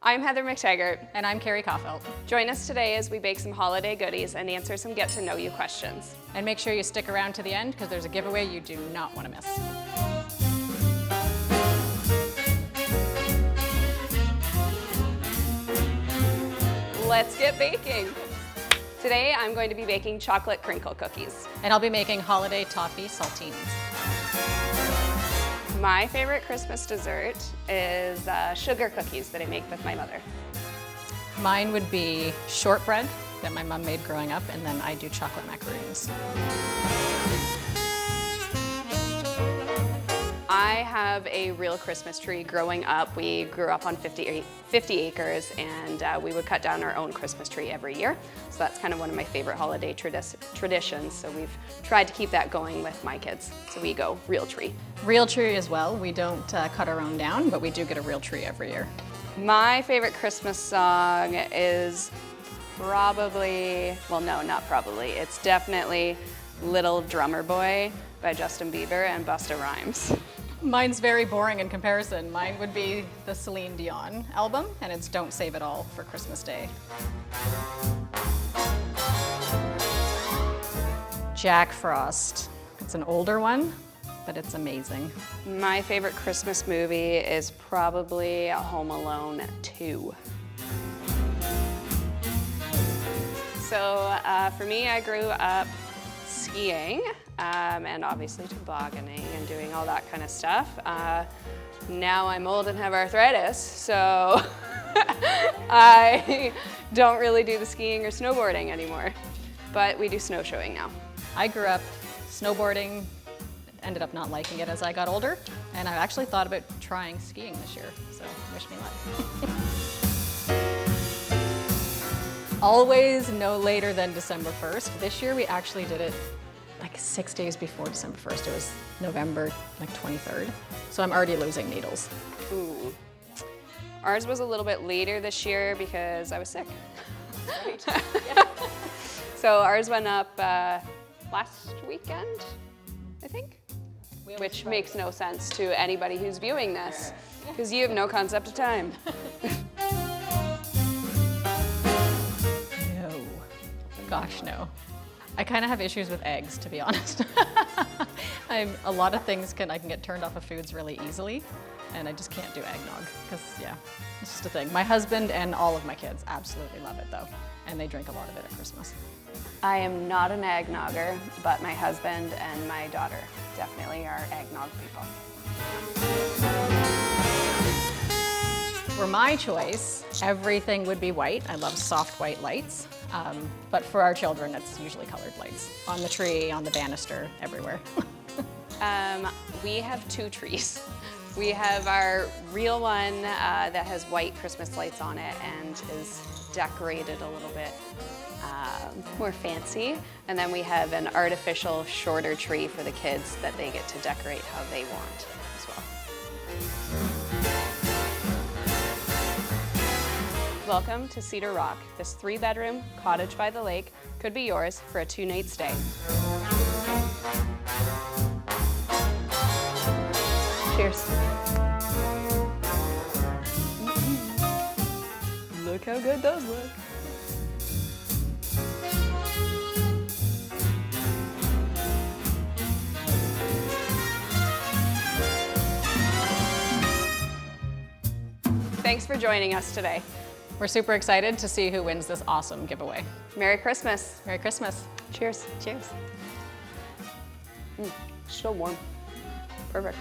I'm Heather McTaggart. And I'm Carrie Kaufelt. Join us today as we bake some holiday goodies and answer some get-to-know-you questions. And make sure you stick around to the end because there's a giveaway you do not want to miss. Let's get baking. Today I'm going to be baking chocolate crinkle cookies. And I'll be making holiday toffee saltines. My favorite Christmas dessert is sugar cookies that I make with my mother. Mine would be shortbread that my mom made growing up, and then I do chocolate macaroons. I have a real Christmas tree. Growing up, we grew up on 50 acres, and we would cut down our own Christmas tree every year. So that's kind of one of my favorite holiday traditions. So we've tried to keep that going with my kids. So we go real tree. Real tree as well. We don't cut our own down, but we do get a real tree every year. My favorite Christmas song is probably, well, no, not probably. It's definitely Little Drummer Boy by Justin Bieber and Busta Rhymes. Mine's very boring in comparison. Mine would be the Celine Dion album, and it's Don't Save It All for Christmas Day. Jack Frost. It's an older one, but it's amazing. My favorite Christmas movie is probably Home Alone 2. So for me, I grew up skiing and obviously tobogganing and doing all that kind of stuff. Now I'm old and have arthritis, so I don't really do the skiing or snowboarding anymore, but we do snowshoeing now. I grew up snowboarding, ended up not liking it as I got older, and I actually thought about trying skiing this year, so wish me luck. Always no later than December 1st. This year we actually did it like 6 days before December 1st. It was November like 23rd. So I'm already losing needles. Ooh. Ours was a little bit later this year because I was sick. Right. So ours went up last weekend, I think, which makes no sense to anybody who's viewing this because you have no concept of time. No. Gosh, no. I kind of have issues with eggs, to be honest. A lot of things I can get turned off of foods really easily, and I just can't do eggnog because, yeah, it's just a thing. My husband and all of my kids absolutely love it, though, and they drink a lot of it at Christmas. I am not an eggnogger, but my husband and my daughter definitely are eggnog people. For my choice, everything would be white. I love soft white lights, but for our children, it's usually colored lights. On the tree, on the banister, everywhere. We have two trees. We have our real one that has white Christmas lights on it and is decorated a little bit more fancy. And then we have an artificial shorter tree for the kids that they get to decorate how they want as well. Welcome to Cedar Rock. This 3-bedroom cottage by the lake could be yours for a 2-night stay. Cheers. Look how good those look. Thanks for joining us today. We're super excited to see who wins this awesome giveaway. Merry Christmas. Merry Christmas. Cheers. Cheers. Still warm. Perfect.